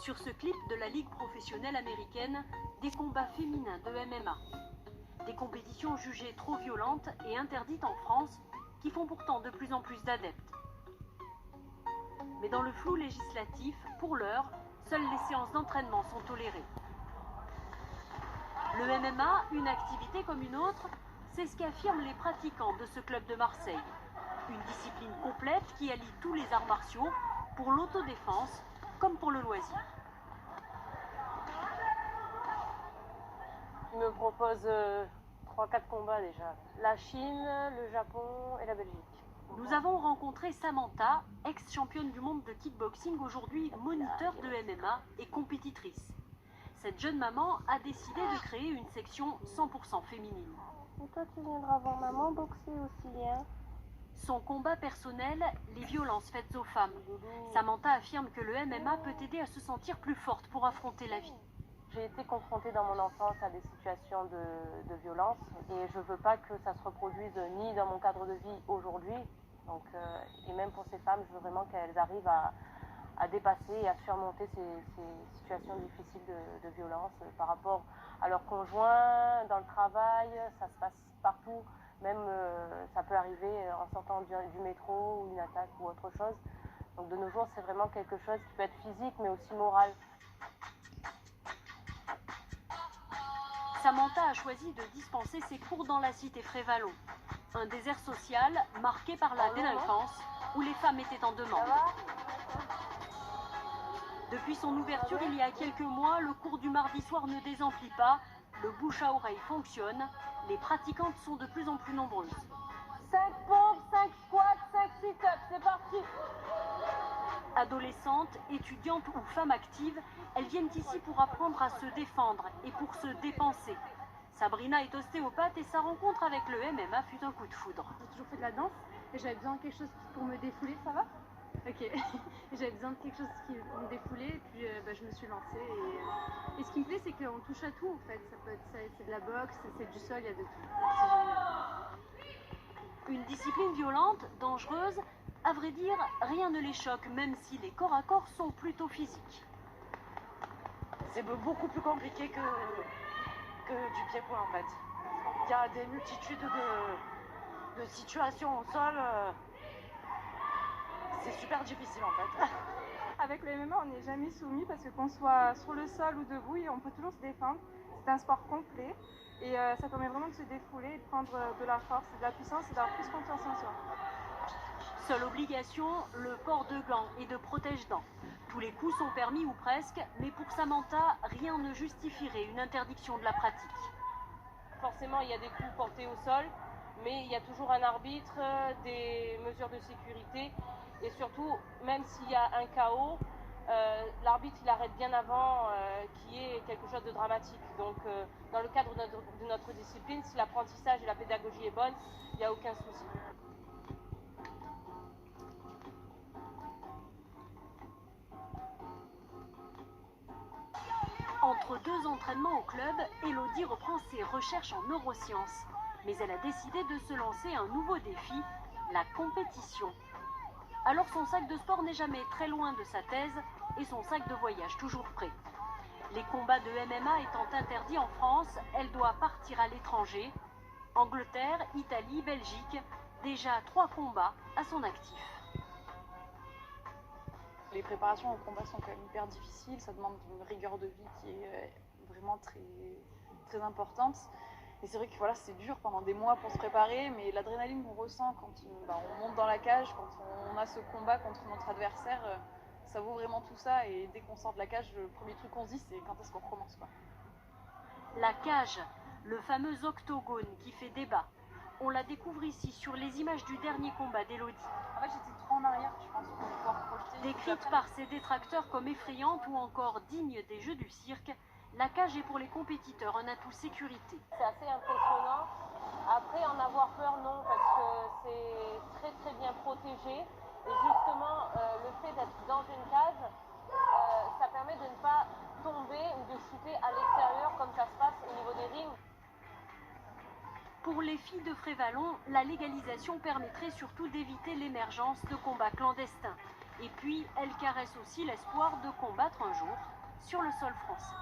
sur ce clip de la Ligue professionnelle américaine des combats féminins de MMA. Des compétitions jugées trop violentes et interdites en France qui font pourtant de plus en plus d'adeptes. Mais dans le flou législatif, pour l'heure, seules les séances d'entraînement sont tolérées. Le MMA, une activité comme une autre, c'est ce qu'affirment les pratiquants de ce club de Marseille. Une discipline complète qui allie tous les arts martiaux pour l'autodéfense comme pour le loisir. Ils me proposent 3-4 combats déjà. La Chine, le Japon et la Belgique. Nous avons rencontré Samantha, ex-championne du monde de kickboxing, aujourd'hui moniteur de MMA et compétitrice. Cette jeune maman a décidé de créer une section 100% féminine. Et toi, tu viendras voir maman boxer aussi, hein? Son combat personnel, les violences faites aux femmes. Samantha affirme que le MMA peut aider à se sentir plus forte pour affronter la vie. J'ai été confrontée dans mon enfance à des situations de violence et je ne veux pas que ça se reproduise ni dans mon cadre de vie aujourd'hui. Donc, et même pour ces femmes, je veux vraiment qu'elles arrivent à dépasser et à surmonter ces situations difficiles de violence par rapport à leurs conjoints, dans le travail, ça se passe partout. Même ça peut arriver en sortant du métro ou une attaque ou autre chose. Donc de nos jours, c'est vraiment quelque chose qui peut être physique mais aussi moral. Samantha a choisi de dispenser ses cours dans la cité Frévalon, un désert social marqué par la délinquance où les femmes étaient en demande. Depuis son ouverture il y a quelques mois, le cours du mardi soir ne désemplit pas, le bouche à oreille fonctionne, les pratiquantes sont de plus en plus nombreuses. 5 pompes, 5 squats, 5 sit-ups, c'est parti! Adolescentes, étudiantes ou femmes actives, elles viennent ici pour apprendre à se défendre et pour se dépenser. Sabrina est ostéopathe et sa rencontre avec le MMA fut un coup de foudre. J'ai toujours fait de la danse et j'avais besoin de quelque chose pour me défouler, ça va? Ok. J'avais besoin de quelque chose pour me défouler et puis je me suis lancée. Et ce qui me plaît, c'est qu'on touche à tout en fait. Ça peut être c'est de la boxe, c'est du sol, il y a de tout. C'est génial. Une discipline violente, dangereuse, à vrai dire, rien ne les choque, même si les corps à corps sont plutôt physiques. C'est beaucoup plus compliqué que du pied-point en fait. Il y a des multitudes de situations au sol. C'est super difficile en fait. Avec le MMA, on n'est jamais soumis parce que qu'on soit sur le sol ou debout, on peut toujours se défendre. C'est un sport complet et ça permet vraiment de se défouler, de prendre de la force, de la puissance et d'avoir plus confiance en soi. Seule obligation, le port de gants et de protège-dents. Tous les coups sont permis ou presque, mais pour Samantha, rien ne justifierait une interdiction de la pratique. Forcément, il y a des coups portés au sol, mais il y a toujours un arbitre, des mesures de sécurité et surtout, même s'il y a un KO, l'arbitre il arrête bien avant qu'il y ait quelque chose de dramatique. Donc dans le cadre de notre discipline, si l'apprentissage et la pédagogie est bonne, il n'y a aucun souci. Entre deux entraînements au club, Elodie reprend ses recherches en neurosciences. Mais elle a décidé de se lancer un nouveau défi, la compétition. Alors son sac de sport n'est jamais très loin de sa thèse et son sac de voyage toujours prêt. Les combats de MMA étant interdits en France, elle doit partir à l'étranger. Angleterre, Italie, Belgique, déjà 3 combats à son actif. Les préparations au combat sont quand même hyper difficiles, ça demande une rigueur de vie qui est vraiment très, très importante. Et c'est vrai que voilà, c'est dur pendant des mois pour se préparer, mais l'adrénaline qu'on ressent quand on monte dans la cage, quand on a ce combat contre notre adversaire, ça vaut vraiment tout ça. Et dès qu'on sort de la cage, le premier truc qu'on se dit, c'est quand est-ce qu'on recommence, quoi. La cage, le fameux octogone qui fait débat. On la découvre ici sur les images du dernier combat d'Elodie. En fait, j'étais trop en arrière, je pense, pour pouvoir projeter. Décrite par ses détracteurs comme effrayante ou encore digne des jeux du cirque, la cage est pour les compétiteurs un atout sécurité. C'est assez impressionnant. Après, en avoir peur, non, parce que c'est très très bien protégé. Et justement, le fait d'être dans une cage, ça permet de ne pas tomber ou de chuter à l'extérieur comme ça se passe au niveau des rings. Pour les filles de Frévalon, la légalisation permettrait surtout d'éviter l'émergence de combats clandestins. Et puis, elle caresse aussi l'espoir de combattre un jour sur le sol français.